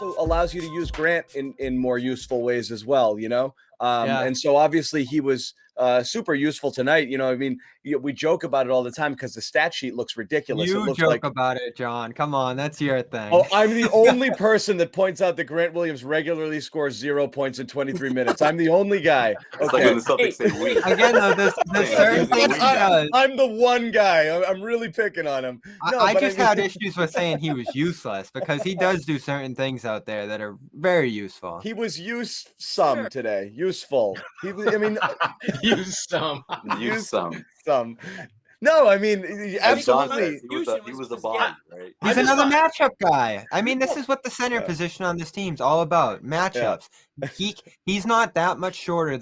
also allows you to use Grant in more useful ways as well, And so obviously he was super useful tonight. I mean, we joke about it all the time because the stat sheet looks ridiculous. You it looks joke about it, John. Come on, that's your thing. Oh, I'm the only person that points out that Grant Williams regularly scores 0 points in 23 minutes. I'm the only guy. It's like when the Celtics say we. Again, though, there's certain things he does. I'm the one guy. I'm really picking on him. No, I just had issues with saying he was useless because he does do certain things out there that are very useful. He was today. Useful. Use some. No, I mean, absolutely. He was a bomb, right? He's another matchup guy. I mean, this is what the center position on this team's all about. Matchups. Yeah. He's not that much shorter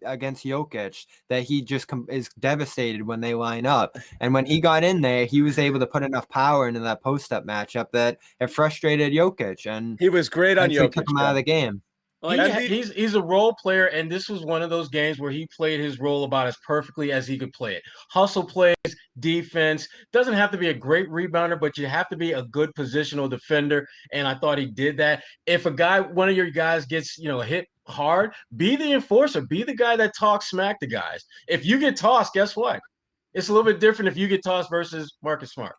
against Jokic that he just is devastated when they line up. And when he got in there, he was able to put enough power into that post-up matchup that it frustrated Jokic. And he was great on Jokic. Took him out of the game. Well, he's a role player, and this was one of those games where he played his role about as perfectly as he could play it. Hustle plays, defense. Doesn't have to be a great rebounder, but you have to be a good positional defender, and I thought he did that. If one of your guys gets hit hard, be the enforcer. Be the guy that talks smack to guys. If you get tossed, guess what? It's a little bit different if you get tossed versus Marcus Smart.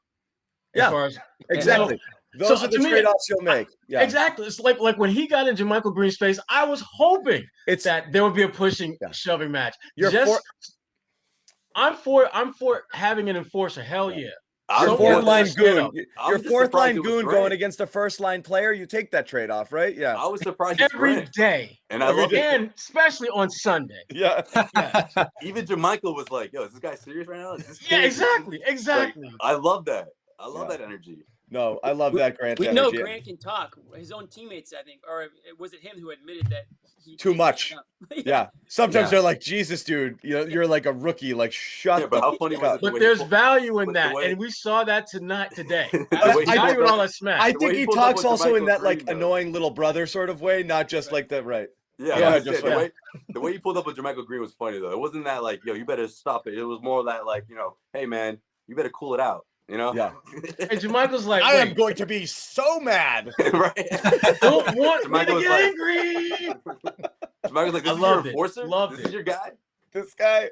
Exactly. Those are the trade-offs you'll make. Yeah. Exactly. It's like when he got in JaMychal Green's face, I was hoping that there would be a pushing, shoving match. I'm for having an enforcer. Hell yeah. Your fourth-line goon. Your fourth-line goon going against a first-line player, you take that trade-off, right? Yeah. I was surprised every day. And I love it. And especially on Sunday. Yeah. Even JaMychal was like, yo, is this guy serious right now? Exactly. Like, I love that. I love that energy. No, I love that Grant. We know Grant can talk. His own teammates, I think, or was it him who admitted that he too much? Yeah. Sometimes they're like, Jesus, dude, you're like a rookie. Like, shut up. But how funny was it? But there's value in that, and we saw that today. I think he talks also in that like annoying little brother sort of way, not just like that, right? Yeah, the way he pulled up with JaMychal Green was funny though. It wasn't that like, yo, you better stop it. It was more that like, hey man, you better cool it out. Yeah. And JaMychal's like, I am going to be so mad. Right. Don't want me to get angry. JaMychal's like, this is your enforcer? This is your guy? This guy?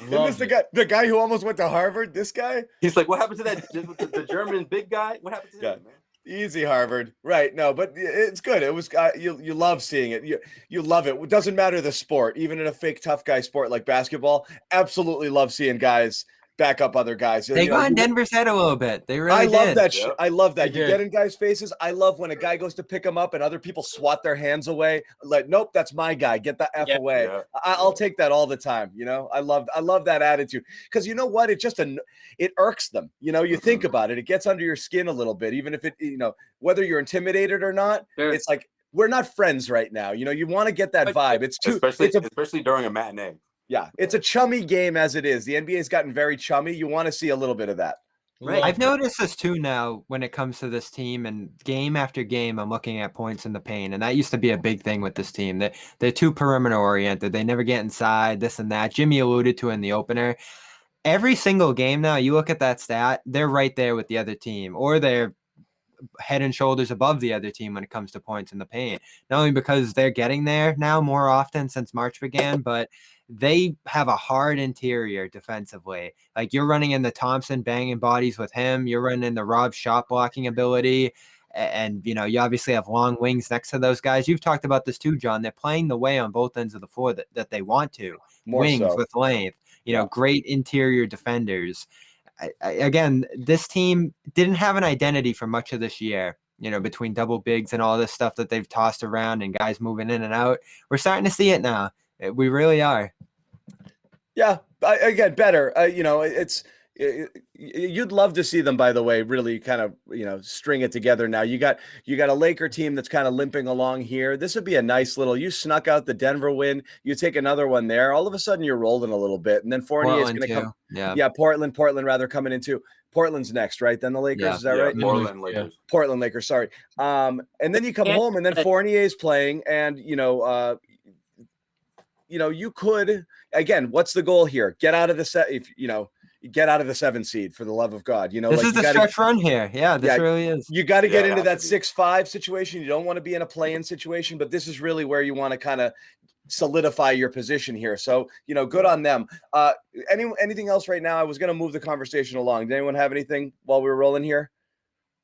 Isn't this the guy who almost went to Harvard? This guy? He's like, what happened to the German big guy? What happened to him, man? Easy, Harvard. Right. No, but it's good. It was you love seeing it. You love it. It doesn't matter the sport, even in a fake tough guy sport like basketball. Absolutely love seeing guys back up other guys. They got in Denver's head a little bit. They really did. I love that. I love that. You get in guys' faces. I love when a guy goes to pick him up and other people swat their hands away. Like, nope, that's my guy. Get the F away. Yeah. I'll take that all the time. I love that attitude because you know what? It irks them. You think about it. It gets under your skin a little bit, even if it, whether you're intimidated or not. Sure. It's like we're not friends right now. You want to get that vibe. It's too, especially during a matinee. Yeah, it's a chummy game as it is. The NBA's gotten very chummy. You want to see a little bit of that. Right. I've noticed this too now when it comes to this team, and game after game, I'm looking at points in the paint, and that used to be a big thing with this team. They're too perimeter oriented. They never get inside, this and that. Jimmy alluded to in the opener. Every single game now, you look at that stat, they're right there with the other team, or they're head and shoulders above the other team when it comes to points in the paint. Not only because they're getting there now more often since March began, but they have a hard interior defensively. Like you're running in the Thompson banging bodies with him. You're running in the Rob shot blocking ability. And, you obviously have long wings next to those guys. You've talked about this too, John. They're playing the way on both ends of the floor that they want to. More wings so. With length, great interior defenders. Again, this team didn't have an identity for much of this year, between double bigs and all this stuff that they've tossed around and guys moving in and out. We're starting to see it now. We really are. Yeah. Again, better. You'd love to see them, by the way, really kind of, string it together now. You got a Laker team that's kind of limping along here. This would be a nice little, you snuck out the Denver win. You take another one there. All of a sudden you're rolling a little bit. And then Fournier is going to come. Yeah. Portland rather coming into. Portland's next, right? Then the Lakers, is that right? Portland Lakers. Yeah. Portland Lakers, sorry. And then you come home and then Fournier is playing and, you could, again, what's the goal here? Get out of the set. If get out of the 7 seed for the love of God. You know, this like is the stretch run here. Yeah, this really is. You got to get into that 6-5 situation. You don't want to be in a play-in situation, but this is really where you want to kind of solidify your position here. So, you know, good on them. Anything else right now? I was going to move the conversation along. Did anyone have anything while we were rolling here?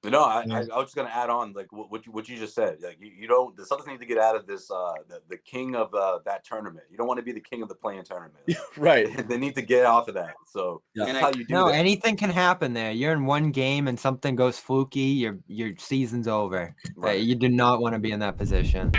No, I was just gonna add on like what you just said. Like you don't. The Celtics need to get out of this. The king of that tournament. You don't want to be the king of the play-in tournament. Right. They need to get off of that. So that's how you do that. Anything can happen there. You're in one game and something goes fluky. Your season's over. Right. You do not want to be in that position.